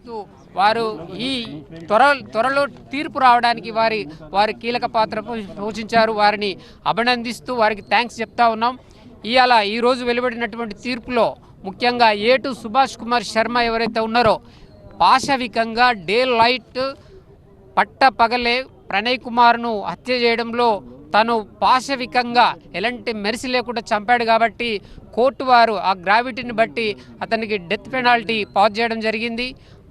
భావిస్తూ వారు ఈ త్వరలో తీర్పు రావడానికి వారి కీలక పాత్ర పోషించారు. వారిని అభినందిస్తూ వారికి థ్యాంక్స్ చెప్తా ఉన్నాం. ఈరోజు వెలువడినటువంటి తీర్పులో ముఖ్యంగా A2 సుభాష్ కుమార్ శర్మ ఎవరైతే ఉన్నారో పాశవికంగా డే లైట్ పగలే ప్రణయ్ కుమార్ను హత్య చేయడంలో తను పాశవికంగా ఎలాంటి మెరిసి లేకుండా చంపాడు కాబట్టి కోర్టు వారు ఆ గ్రావిటీని బట్టి అతనికి డెత్ పెనాల్టీ పాస్ చేయడం జరిగింది.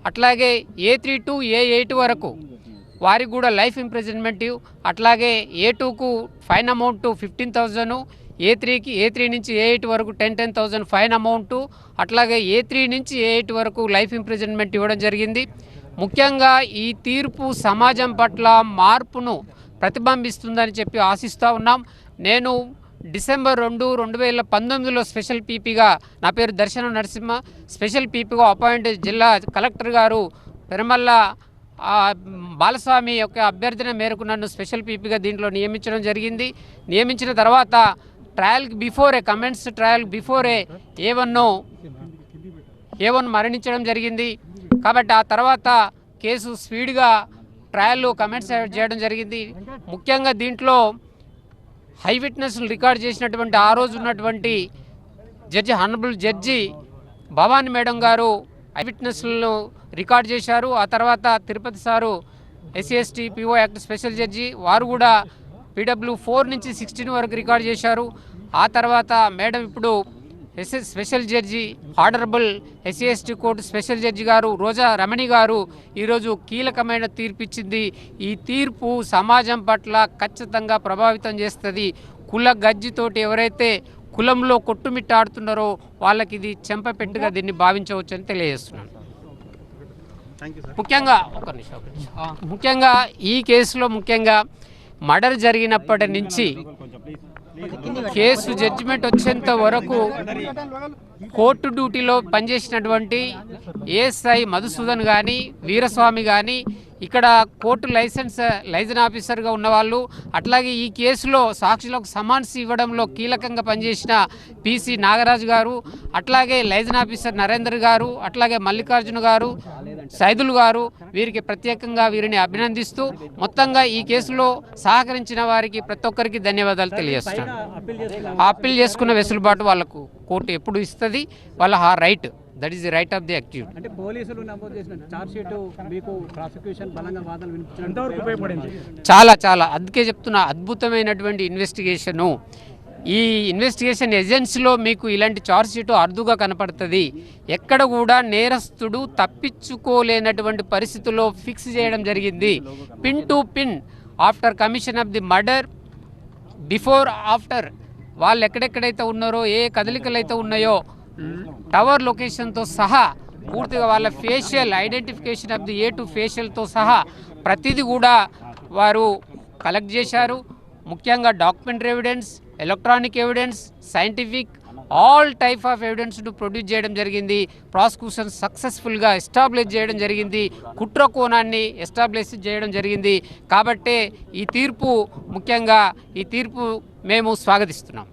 అట్లాగే A3 to A8 వరకు వారికి కూడా లైఫ్ ఇంప్రిజన్మెంట్, అట్లాగే A2కు ఫైన్ అమౌంట్ 15,000, A3 నుంచి A8 వరకు 10,000 ఫైన్ అమౌంట్, అట్లాగే A3 నుంచి A8 వరకు లైఫ్ ఇంప్రిజన్మెంట్ ఇవ్వడం జరిగింది. ముఖ్యంగా ఈ తీర్పు సమాజం పట్ల మార్పును ప్రతిబింబిస్తుందని చెప్పి ఆశిస్తూ ఉన్నాం. నేను డిసెంబర్ 2, 2019లో స్పెషల్ పీపీగా, నా పేరు దర్శనం నరసింహ, స్పెషల్ పీపీగా అపాయింట్ జిల్లా కలెక్టర్ గారు పెరమల్ల బాలస్వామి యొక్క అభ్యర్థన మేరకు నన్ను స్పెషల్ పీపీగా దీంట్లో నియమించడం జరిగింది. నియమించిన తర్వాత ట్రయల్కి before, comments trial before A1 మరణించడం జరిగింది. కాబట్టి ఆ తర్వాత కేసు స్పీడ్గా ట్రయల్ కమెంట్స్ చేయడం జరిగింది. ముఖ్యంగా దీంట్లో హై విట్నెస్లు రికార్డ్ చేసినటువంటి ఆ రోజు ఉన్నటువంటి హానరబుల్ జడ్జి భవానీ మేడం గారు ఐ విట్నెస్లను రికార్డ్ చేశారు. ఆ తర్వాత Tirupati sir SC/ST PO act special judge వారు కూడా PW 4 నుంచి 16 వరకు రికార్డ్ చేశారు. ఆ తర్వాత మేడం ఇప్పుడు special judge honourable SC/ST court special judge గారు రోజా రమణి గారు ఈరోజు కీలకమైన తీర్పు ఇచ్చింది. ఈ తీర్పు సమాజం పట్ల ఖచ్చితంగా ప్రభావితం చేస్తుంది. కుల గజ్జితోటి ఎవరైతే కులంలో కొట్టుమిట్టాడుతున్నారో వాళ్ళకి ఇది చెంపపెట్టుగా దీన్ని భావించవచ్చని తెలియజేస్తున్నాను. ముఖ్యంగా ఈ కేసులో మర్డర్ జరిగినప్పటి నుంచి కేసు జడ్జిమెంట్ వచ్చేంత వరకు కోర్టు డ్యూటీలో పనిచేసినటువంటి ASI మధుసూదన్ కానీ, వీరస్వామి కానీ, ఇక్కడ కోర్టు లైజన్ ఆఫీసర్గా ఉన్నవాళ్ళు, అట్లాగే ఈ కేసులో సాక్షులకు సమన్స్ ఇవ్వడంలో కీలకంగా పనిచేసిన PC నాగరాజు గారు, అట్లాగే లైజన్ ఆఫీసర్ నరేందర్ గారు, అట్లాగే మల్లికార్జున గారు, సైదుల్ గారు, వీరికి ప్రత్యేకంగా వీరిని అభినందిస్తూ మొత్తంగా ఈ కేసులో సహకరించిన వారికి ప్రతి ఒక్కరికి ధన్యవాదాలు తెలియజేస్తున్నాను. అప్పీల్ చేసుకున్న వెసులుబాటు వాళ్ళకు కోర్టు ఎప్పుడు ఇస్తుంది, వాళ్ళ right, that is the right of the accused. అంటే పోలీసులు నమోదు చేసిన చార్జ్ షీట్ మీకు ప్రాసిక్యూషన్ బలంగా వాదనలు వినిపించడానికి ఉపయోగపడింది. చాలా అందుకే చెప్తున్నా, అద్భుతమైనటువంటి ఇన్వెస్టిగేషను. ఈ ఇన్వెస్టిగేషన్ ఏజెన్సీలో మీకు ఇలాంటి చార్జ్ షీట్ అరుదుగా కనపడుతుంది. ఎక్కడ కూడా నేరస్తుడు తప్పించుకోలేనటువంటి పరిస్థితుల్లో ఫిక్స్ చేయడం జరిగింది. Pin to pin after commission of the murder, before, after, వాళ్ళు ఎక్కడెక్కడైతే ఉన్నారో, ఏ కదలికలు అయితే ఉన్నాయో, టవర్ లొకేషన్తో సహా పూర్తిగా వాళ్ళ facial identification of the A2 ఫేషియల్తో సహా ప్రతిదీ కూడా వారు కలెక్ట్ చేశారు. ముఖ్యంగా documentary evidence, electronic evidence, scientific, all type of ఎవిడెన్స్ను ప్రొడ్యూస్ చేయడం జరిగింది. ప్రాసిక్యూషన్ సక్సెస్ఫుల్గా ఎస్టాబ్లిష్ చేయడం జరిగింది. కుట్ర కోణాన్ని ఎస్టాబ్లిష్ చేయడం జరిగింది. కాబట్టే ఈ తీర్పు మేము స్వాగతిస్తున్నాం.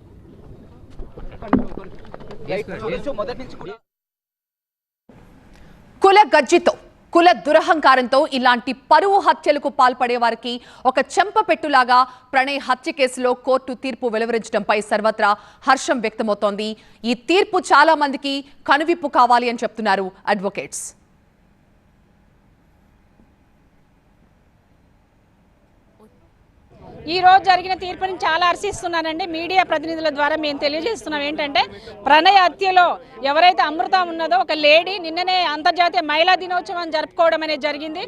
కుల గజ్జితో, కుల దురహంకారంతో ఇలాంటి పరువు హత్యలకు పాల్పడే వారికి ఒక చెంపపెట్టులాగా ప్రణయ్ హత్య కేసులో కోర్టు తీర్పు వెలువరించడంపై సర్వత్రా హర్షం వ్యక్తమవుతోంది. ఈ తీర్పు చాలా మందికి కనువిప్పు కావాలి అని చెప్తున్నారు అడ్వకేట్స్. ఈ రోజు జరిగిన తీర్పుని చాలా హర్షిస్తున్నానండి. మీడియా ప్రతినిధుల ద్వారా మేము తెలియజేస్తున్నాం ఏంటంటే, ప్రణయ్ హత్యలో ఎవరైతే అమృత ఉన్నదో ఒక లేడీ నిన్ననే అంతర్జాతీయ మహిళా దినోత్సవం జరుపుకోవడం అనేది జరిగింది.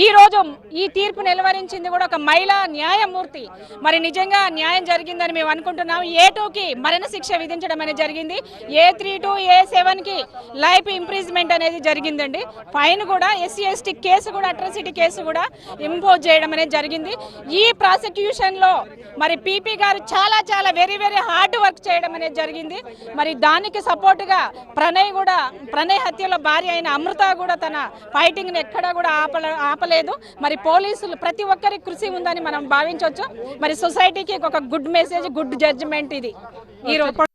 ఈ రోజు ఈ తీర్పు నిలువరించింది కూడా ఒక మహిళా న్యాయమూర్తి. మరి నిజంగా న్యాయం జరిగిందని మేము అనుకుంటున్నాం. A2కి మరణశిక్ష విధించడం అనేది జరిగింది. A3 to A7కి లైఫ్ ఇంప్రిజ్మెంట్ అనేది జరిగిందండి. ఫైన్ కూడా SC/ST కేసు కూడా, అట్రాసిటీ కేసు కూడా ఇంపోజ్ చేయడం అనేది జరిగింది. ఈ ప్రాసిక్యూషన్ లో మరి PP గారు చాలా వెరీ హార్డ్ వర్క్ చేయడం అనేది జరిగింది. మరి దానికి సపోర్ట్ గా ప్రణయ్ హత్యలో భార్య అయిన అమృత కూడా తన ఫైటింగ్ ని ఎక్కడా కూడా ఆపలేదు. మరి పోలీసులు ప్రతి ఒక్కరి కృషి ఉందని మనం భావించవచ్చు. మరి సొసైటీకి ఒక గుడ్ మెసేజ్, గుడ్ జడ్జిమెంట్ ఇది ఈ రోజు.